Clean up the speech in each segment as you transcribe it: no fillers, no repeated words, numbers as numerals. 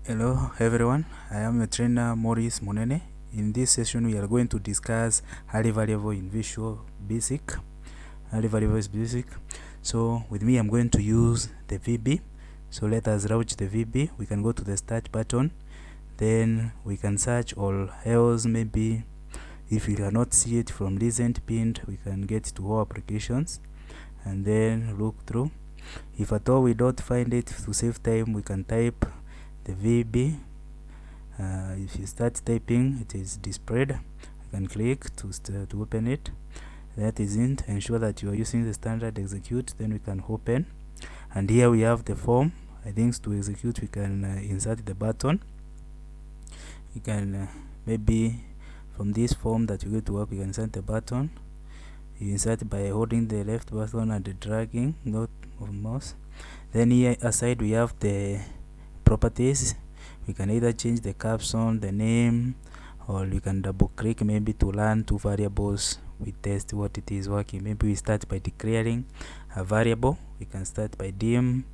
Hello everyone, I am a trainer Maurice Munene. In this session we are going to discuss highly variable in Visual Basic. Highly variable is basic. So with me I'm going to use the VB. So let us launch the VB. We can go to the start button. Then we can search all else. Maybe if we cannot see it from recent pinned, we can get to all applications and then look through. If at all we don't find it, to save time we can type the VB. If you start typing, it is displayed. You can click to open it. That is it. Ensure that you are using the standard execute, then we can open. And here we have the form. I think to execute we can insert the button. You can maybe from this form that you're going to work, you can insert the button. You insert by holding the left button and dragging, not of mouse. Then here aside we have the properties. We can either change the caption, the name, or you can double click maybe to learn two variables. We test what it is working. Maybe we start by declaring a variable. We can start by dim,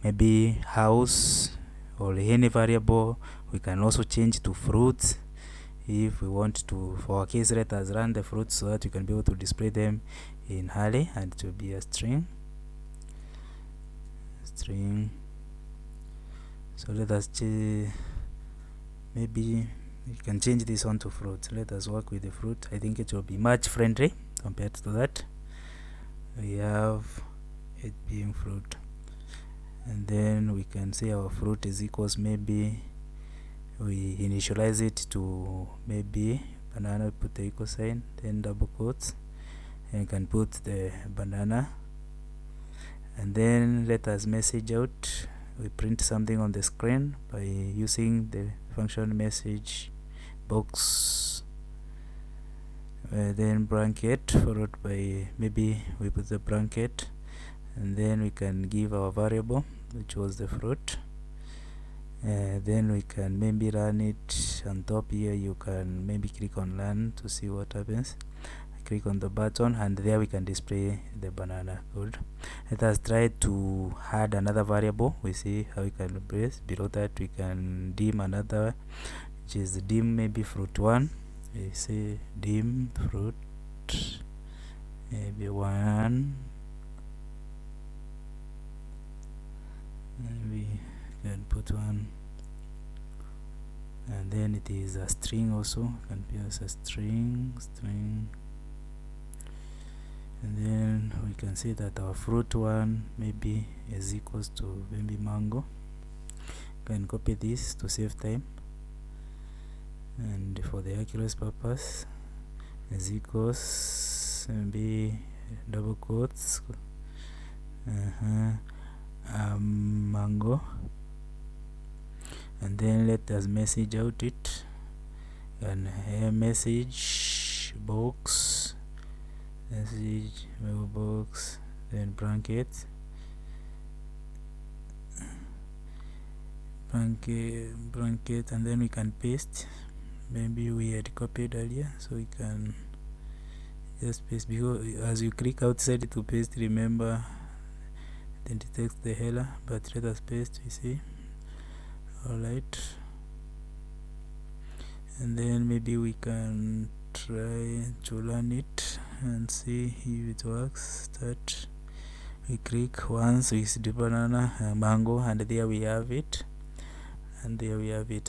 maybe house, or any variable. We can also change to fruits if we want to. For our case, let us run the fruits so that you can be able to display them in Harley, and it will be a string. So let us maybe we can change this one to fruit. Let us work with the fruit. I think it will be much friendly compared to that. We have it being fruit, and then we can say our fruit is equals, maybe we initialize it to maybe banana, put the equal sign, then double quotes, and you can put the banana, and then let us message out. We print something on the screen by using the function message box, then bracket followed by, maybe we put the bracket, and then we can give our variable, which was the fruit. Then we can maybe run it on top. Here you can maybe click on run to see what happens. Click on the button, and there we can display the banana. Good. Let us try to add another variable. We see how we can place. Below that we can dim another, which is dim maybe fruit 1. We say dim fruit maybe 1. Maybe can put 1, and then it is a string also. Can be as a string, and then we can see that our fruit 1 maybe is equals to maybe mango. Can copy this to save time, and for the accuracy purpose is equals maybe double quotes mango, and then let us message out it, and message box, message mailbox, then bracket, and then we can paste. Maybe we had copied earlier, so we can just paste, because as you click outside to paste, remember, then detects the error, but let us paste. We see. Alright, and then maybe we can try to learn it and see if it works. Start. We click once, we see the banana, mango, and there we have it.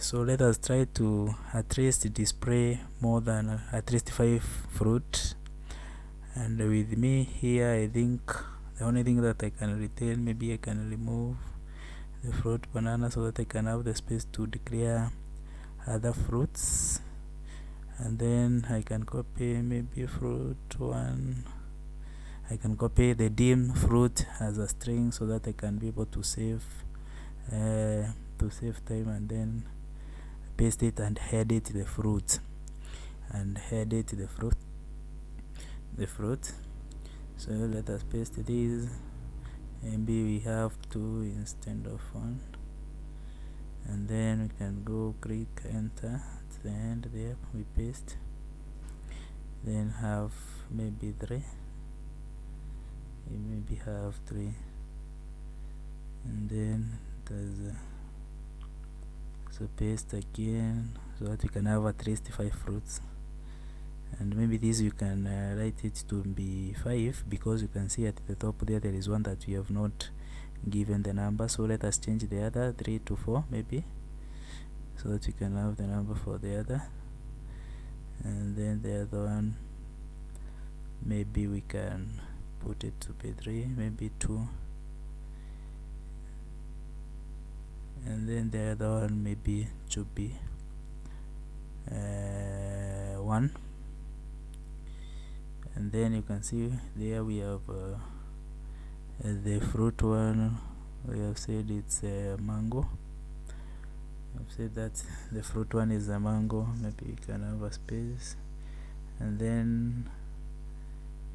So let us try to at least display more than at least 5 fruit. And with me here, I think the only thing that I can retain, maybe I can remove the fruit banana so that I can have the space to declare other fruits. And then I can copy maybe fruit 1. I can copy the dim fruit as a string so that I can be able to save time, and then paste it and edit the fruit, So let us paste these. Maybe we have 2 instead of 1, and then we can go click enter at the end. There we paste, then have maybe 3. We maybe have 3, and then there's So paste again so that we can have at least 5 fruits. And maybe this you can write it to be 5, because you can see at the top there is one that we have not given the number. So let us change the other 3 to 4 maybe, so that we can have the number for the other. And then the other one, maybe we can put it to be 3, maybe 2. And then the other one maybe to be 1. And then you can see there we have the fruit one. We have said it's a mango. I've said that the fruit one is a mango. Maybe we can have a space, and then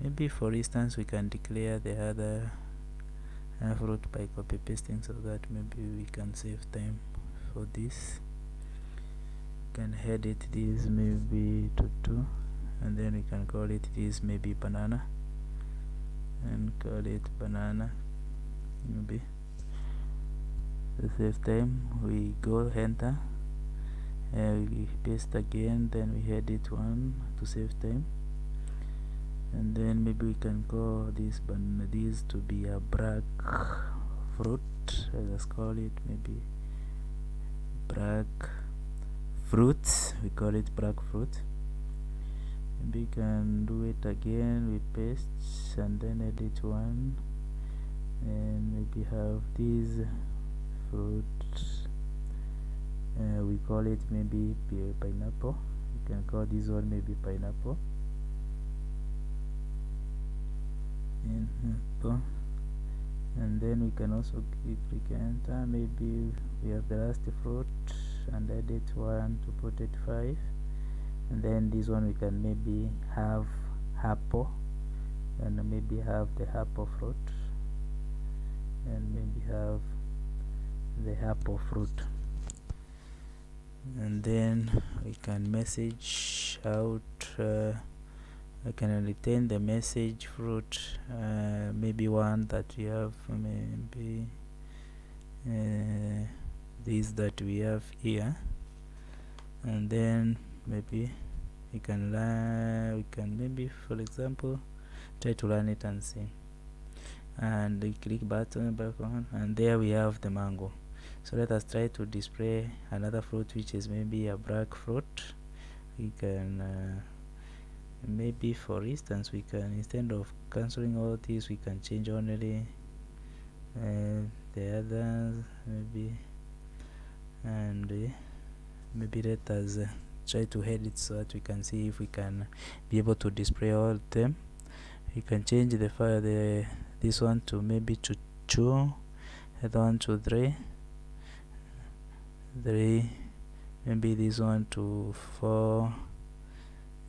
maybe for instance we can declare the other fruit by copy pasting, so that maybe we can save time for this. Can edit this maybe to 2, and then we can call it this maybe banana, and call it banana maybe. To save time, we go enter, we paste again, then we edit 1 to save time. And then maybe we can call this to be a black fruit. Let's call it maybe black fruit. We call it black fruit. Maybe we can do it again. We paste and then edit 1, and maybe have this fruit. We call it maybe pineapple. We can call this one maybe pineapple. And then we can also click enter. Maybe we have the last fruit and edit 1 to put it 5. And then this one we can maybe have apple, and maybe have the apple fruit, and maybe have the apple fruit. And then we can message out, I can retain the message fruit, maybe one that we have, maybe this that we have here. And then maybe we can learn, we can maybe for example try to learn it and see, and we click button back on, and there we have the mango. So let us try to display another fruit, which is maybe a black fruit. We can maybe for instance we can, instead of cancelling all these, we can change only the others maybe, and maybe let us try to edit so that we can see if we can be able to display all of them. We can change the file, this one to maybe to 2, the one to 3, maybe this one to 4,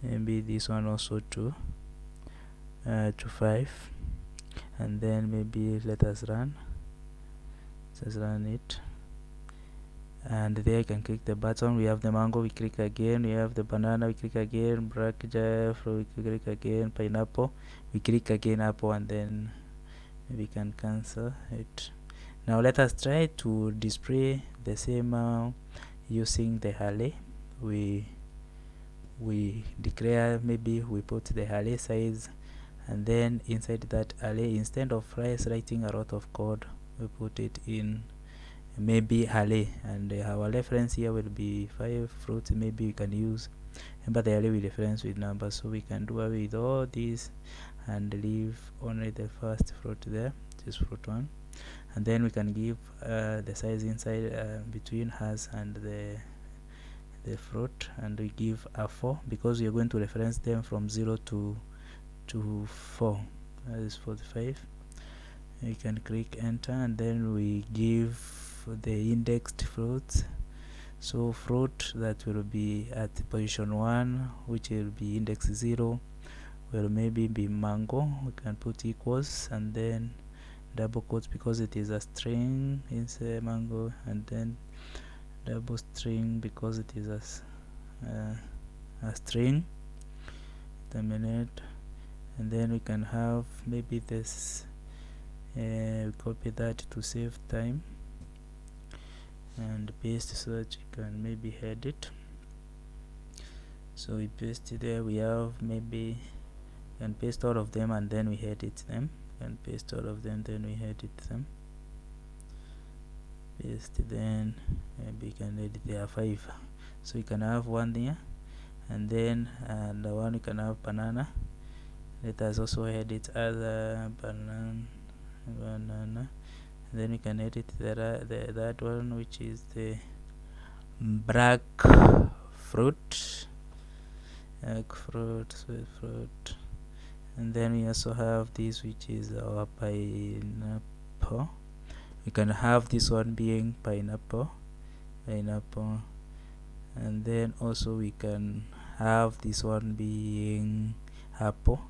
maybe this one also to 5, and then maybe let us run it. And there you can click the button. We have the mango, we click again. We have the banana, we click again. Black jackfruit, we click again. Pineapple, we click again. Apple, and then we can cancel it. Now let us try to display the same using the array. We declare, maybe we put the array size, and then inside that array, instead of writing a lot of code, we put it in maybe array, and our reference here will be 5 fruits. Maybe we can use, but the array will reference with numbers, so we can do away with all these and leave only the first fruit there, this fruit 1, and then we can give the size inside between us and the fruit, and we give a 4, because we are going to reference them from 0 to 4. That is 45. You can click enter, and then we give the indexed fruits. So fruit that will be at position 1, which will be index 0, will maybe be mango. We can put equals and then double quotes, because it is a string, it's a mango, and then double string because it is a string. Terminate, and then we can have maybe this, we copy that to save time, and and paste so that you can maybe head it. So we paste it there. We have maybe can paste all of them and then we edit them. Can paste all of them, then we edit them. Paste, then maybe you can edit. There are 5, so you can have one there, and then the one you can have banana. Let us also edit other banana. And then we can edit that one, which is the black fruit, sweet fruit. And then we also have this, which is our pineapple. We can have this one being pineapple, and then also we can have this one being apple,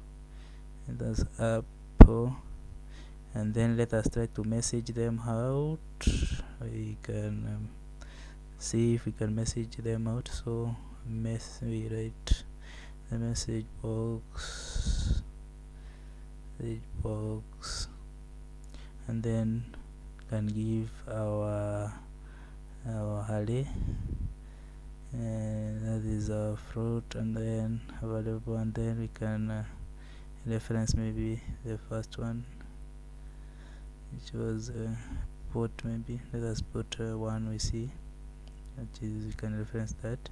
and that's apple. And then let us try to message them out. We can see if we can message them out. So we write the message box, and then can give our array, and that is our fruit, and then available, and then we can reference maybe the first one, which was put, maybe let us put one we see, which is we can reference that.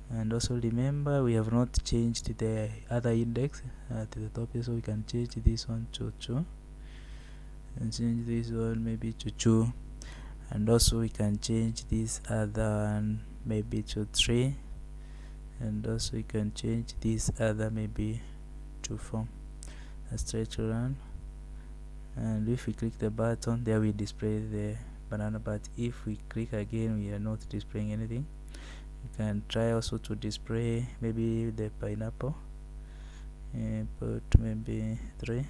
And also remember, we have not changed the other index at the top here, so we can change this one to 2 and change this one maybe to 2, and also we can change this other one maybe to 3, and also we can change this other maybe to 4. Let's try to run, and if we click the button there, we display the banana, but if we click again, we are not displaying anything. You can try also to display maybe the pineapple, put maybe 3,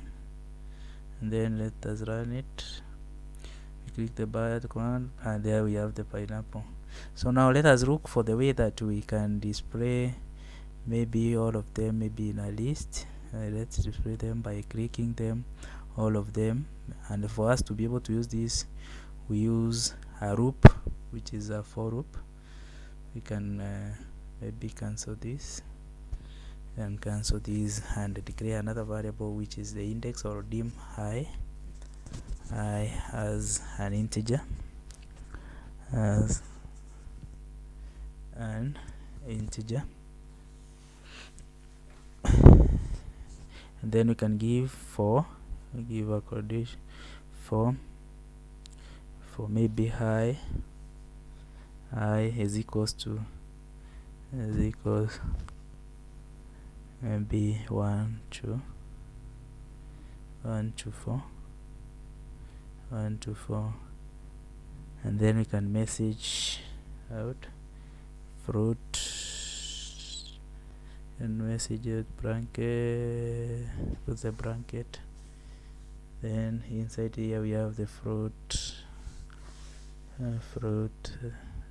and then let us run it. We click the button, and there we have the pineapple. So now let us look for the way that we can display maybe all of them, maybe in a list. Let's display them by clicking them, all of them. And for us to be able to use this, we use a loop, which is a for loop. We can maybe cancel this and cancel this, and declare another variable, which is the index, or dim I as an integer, and then we can give a condition for maybe I is equals maybe 1 to 4, and then we can message out fruit, and message out bracket, put the bracket, then inside here we have the fruit,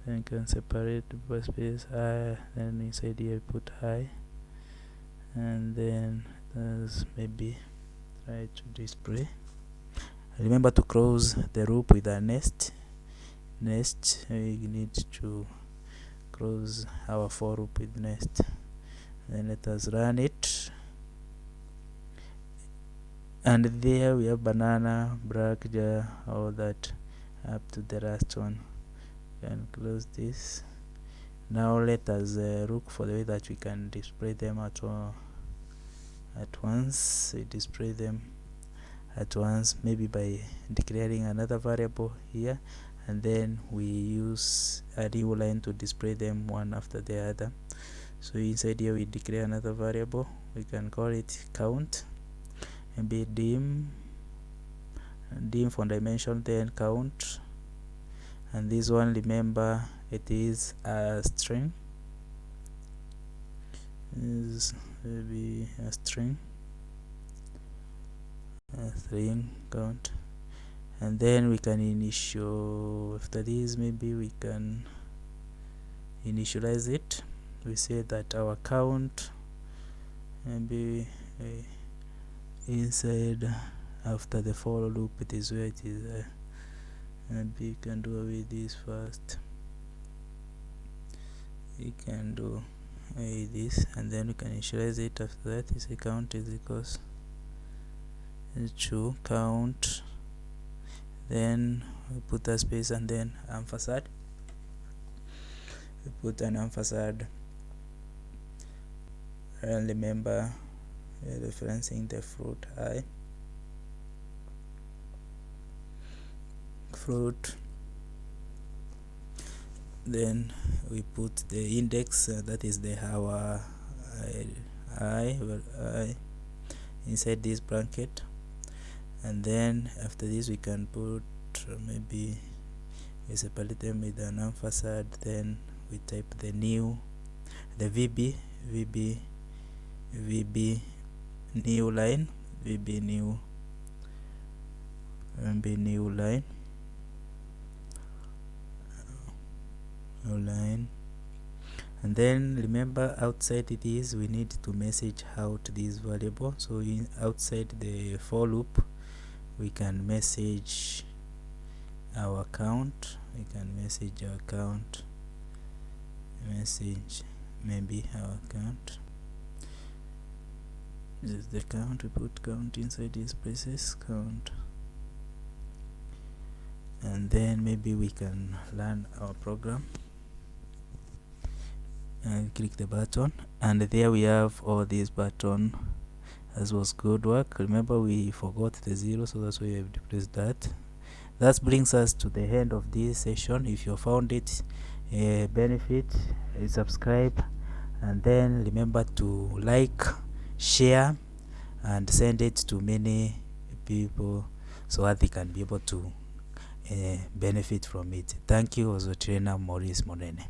then can separate by space I, then inside here put I, and then maybe try to display. Remember to close the loop with a nest. We need to close our for loop with nest. Then let us run it, and there we have banana, black jar, all that up to the last one. Can close this. Now let us look for the way that we can display them at once. We display them at once, maybe by declaring another variable here, and then we use a new line to display them one after the other. So inside here we declare another variable, we can call it count, maybe dim for dimension, then count, and this one, remember, it is a string, maybe a string count, and then we can after this, maybe we can initialize it. We say that our count, maybe inside after the for loop, it is where it is. Maybe you can do away this first. we can do this, and then we can initialize it. After that, this account is equals to count, then we put a space and then ampersand. We put an ampersand, and remember referencing the fruit fruit. Then we put the index, that is the our I inside this bracket, and then after this we can put maybe we separate them with an ampersand, then we type the new, the VB new line, VB new line, and then remember outside this we need to message out this variable. So outside the for loop we can message our account, message maybe our account. This is the count, we put count inside these places, count, and then maybe we can run our program and click the button, and there we have all these button. As was good work. Remember we forgot the 0, so that's why we have replaced that. That brings us to the end of this session. If you found it a benefit, subscribe, and then remember to like, share, and send it to many people so that they can be able to benefit from it. Thank you. I was your trainer, Maurice Monene.